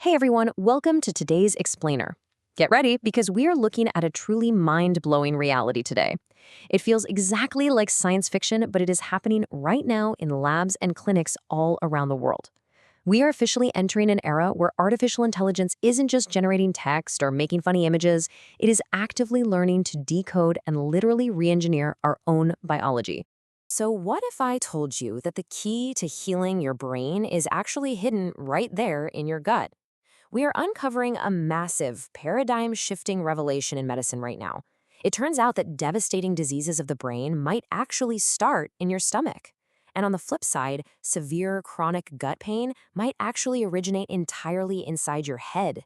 Hey everyone, welcome to today's Explainer. Get ready because we are looking at a truly mind-blowing reality today. It feels exactly like science fiction, but it is happening right now in labs and clinics all around the world. We are officially entering an era where artificial intelligence isn't just generating text or making funny images, it is actively learning to decode and literally re-engineer our own biology. So what if I told you that the key to healing your brain is actually hidden right there in your gut? We are uncovering a massive, paradigm-shifting revelation in medicine right now. It turns out that devastating diseases of the brain might actually start in your stomach. And on the flip side, severe chronic gut pain might actually originate entirely inside your head.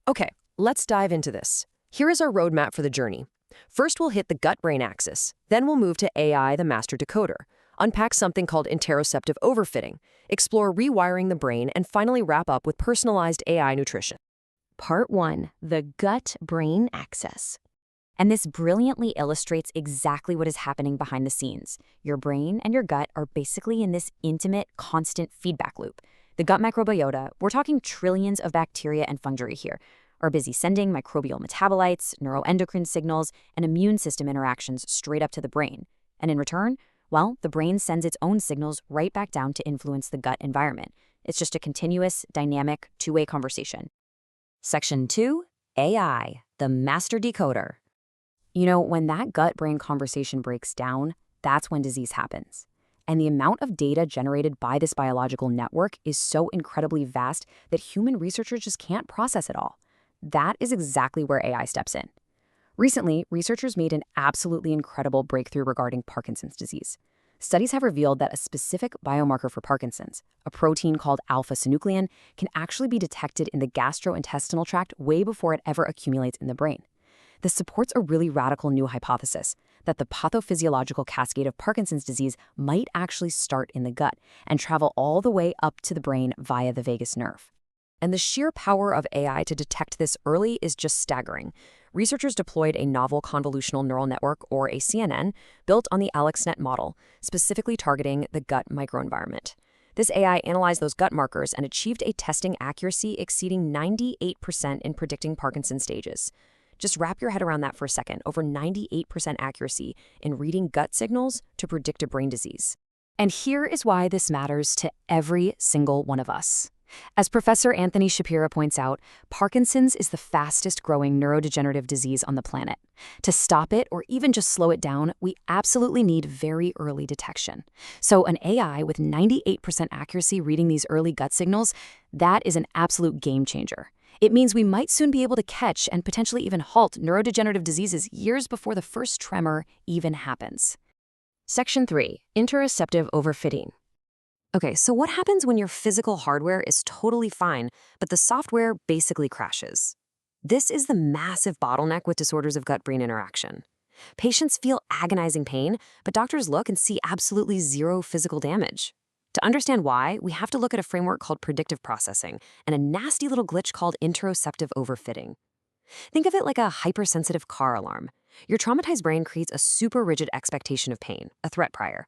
Okay, let's dive into this. Here is our roadmap for the journey. First, we'll hit the gut-brain axis. Then we'll move to AI, the master decoder. Unpack something called interoceptive overfitting, explore rewiring the brain, and finally wrap up with personalized AI nutrition. Part 1, the gut-brain axis. And this brilliantly illustrates exactly what is happening behind the scenes. Your brain and your gut are basically in this intimate, constant feedback loop. The gut microbiota, we're talking trillions of bacteria and fungi here, are busy sending microbial metabolites, neuroendocrine signals, and immune system interactions straight up to the brain. And in return, well, the brain sends its own signals right back down to influence the gut environment. It's just a continuous, dynamic, two-way conversation. Section 2, AI, the master decoder. You know, when that gut-brain conversation breaks down, that's when disease happens. And the amount of data generated by this biological network is so incredibly vast that human researchers just can't process it all. That is exactly where AI steps in. Recently, researchers made an absolutely incredible breakthrough regarding Parkinson's disease. Studies have revealed that a specific biomarker for Parkinson's, a protein called alpha-synuclein, can actually be detected in the gastrointestinal tract way before it ever accumulates in the brain. This supports a really radical new hypothesis that the pathophysiological cascade of Parkinson's disease might actually start in the gut and travel all the way up to the brain via the vagus nerve. And the sheer power of AI to detect this early is just staggering. Researchers deployed a novel convolutional neural network, or a CNN, built on the AlexNet model, specifically targeting the gut microenvironment. This AI analyzed those gut markers and achieved a testing accuracy exceeding 98% in predicting Parkinson's stages. Just wrap your head around that for a second, over 98% accuracy in reading gut signals to predict a brain disease. And here is why this matters to every single one of us. As Professor Anthony Shapira points out, Parkinson's is the fastest-growing neurodegenerative disease on the planet. To stop it or even just slow it down, we absolutely need very early detection. So an AI with 98% accuracy reading these early gut signals, that is an absolute game changer. It means we might soon be able to catch and potentially even halt neurodegenerative diseases years before the first tremor even happens. Section 3, interoceptive overfitting. Okay, so what happens when your physical hardware is totally fine, but the software basically crashes? This is the massive bottleneck with disorders of gut-brain interaction. Patients feel agonizing pain, but doctors look and see absolutely zero physical damage. To understand why, we have to look at a framework called predictive processing and a nasty little glitch called interoceptive overfitting. Think of it like a hypersensitive car alarm. Your traumatized brain creates a super rigid expectation of pain, a threat prior.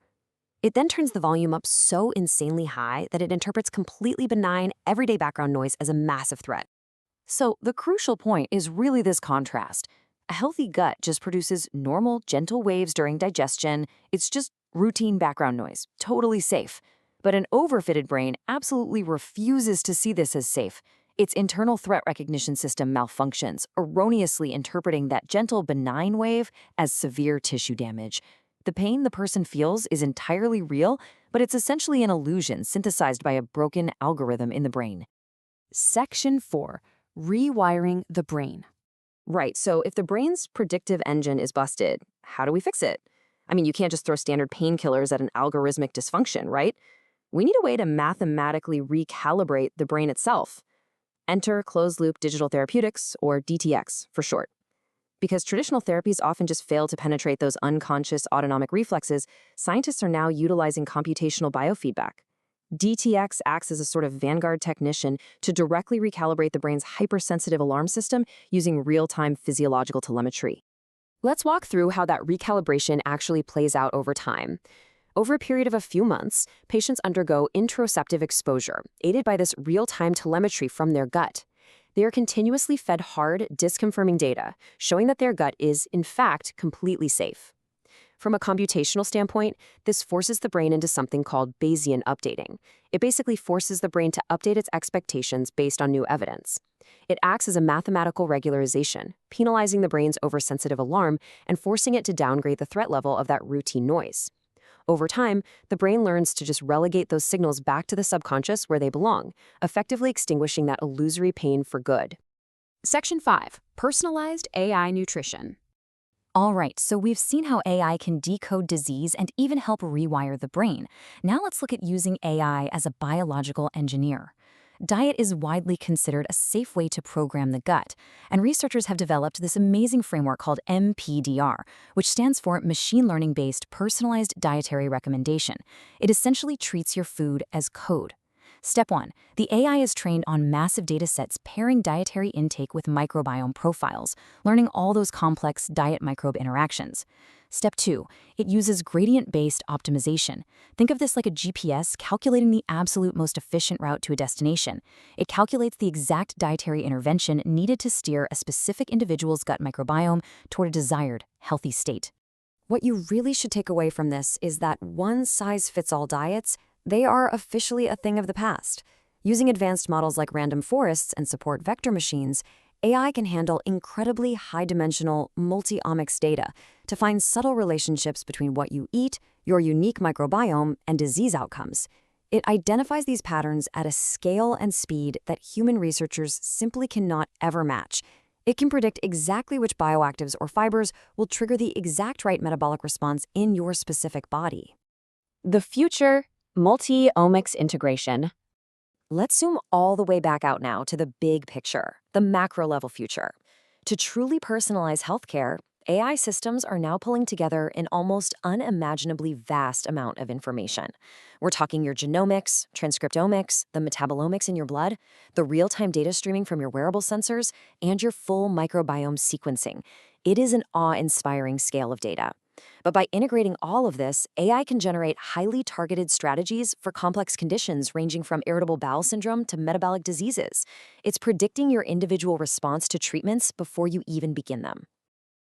It then turns the volume up so insanely high that it interprets completely benign, everyday background noise as a massive threat. So the crucial point is really this contrast. A healthy gut just produces normal, gentle waves during digestion. It's just routine background noise, totally safe. But an overfitted brain absolutely refuses to see this as safe. Its internal threat recognition system malfunctions, erroneously interpreting that gentle, benign wave as severe tissue damage. The pain the person feels is entirely real, but it's essentially an illusion synthesized by a broken algorithm in the brain. Section 4, rewiring the brain. Right, so if the brain's predictive engine is busted, how do we fix it? I mean, you can't just throw standard painkillers at an algorithmic dysfunction, right? We need a way to mathematically recalibrate the brain itself. Enter closed-loop digital therapeutics, or DTX for short. Because traditional therapies often just fail to penetrate those unconscious autonomic reflexes, scientists are now utilizing computational biofeedback. DTX acts as a sort of vanguard technician to directly recalibrate the brain's hypersensitive alarm system using real-time physiological telemetry. Let's walk through how that recalibration actually plays out over time. Over a period of a few months, patients undergo interoceptive exposure, aided by this real-time telemetry from their gut. They are continuously fed hard, disconfirming data, showing that their gut is, in fact, completely safe. From a computational standpoint, this forces the brain into something called Bayesian updating. It basically forces the brain to update its expectations based on new evidence. It acts as a mathematical regularization, penalizing the brain's oversensitive alarm and forcing it to downgrade the threat level of that routine noise. Over time, the brain learns to just relegate those signals back to the subconscious where they belong, effectively extinguishing that illusory pain for good. Section 5. Personalized AI Nutrition. All right, so we've seen how AI can decode disease and even help rewire the brain. Now let's look at using AI as a biological engineer. Diet is widely considered a safe way to program the gut, and researchers have developed this amazing framework called MPDR, which stands for Machine Learning-Based Personalized Dietary Recommendation. It essentially treats your food as code. Step 1. The AI is trained on massive data sets pairing dietary intake with microbiome profiles, learning all those complex diet-microbe interactions. Step 2. It uses gradient-based optimization. Think of this like a GPS calculating the absolute most efficient route to a destination. It calculates the exact dietary intervention needed to steer a specific individual's gut microbiome toward a desired, healthy state. What you really should take away from this is that one-size-fits-all diets, they are officially a thing of the past. Using advanced models like random forests and support vector machines, AI can handle incredibly high-dimensional, multi-omics data to find subtle relationships between what you eat, your unique microbiome, and disease outcomes. It identifies these patterns at a scale and speed that human researchers simply cannot ever match. It can predict exactly which bioactives or fibers will trigger the exact right metabolic response in your specific body. The future, multi-omics integration. Let's zoom all the way back out now to the big picture, the macro-level future. To truly personalize healthcare, AI systems are now pulling together an almost unimaginably vast amount of information. We're talking your genomics, transcriptomics, the metabolomics in your blood, the real-time data streaming from your wearable sensors, and your full microbiome sequencing. It is an awe-inspiring scale of data. But by integrating all of this, AI can generate highly targeted strategies for complex conditions ranging from irritable bowel syndrome to metabolic diseases. It's predicting your individual response to treatments before you even begin them.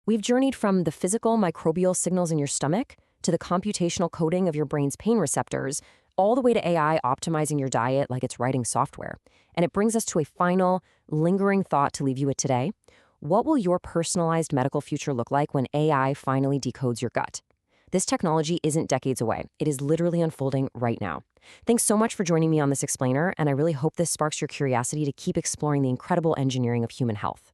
We've journeyed from the physical microbial signals in your stomach to the computational coding of your brain's pain receptors, all the way to AI optimizing your diet like it's writing software. And it brings us to a final, lingering thought to leave you with today. What will your personalized medical future look like when AI finally decodes your gut? This technology isn't decades away. It is literally unfolding right now. Thanks so much for joining me on this explainer, and I really hope this sparks your curiosity to keep exploring the incredible engineering of human health.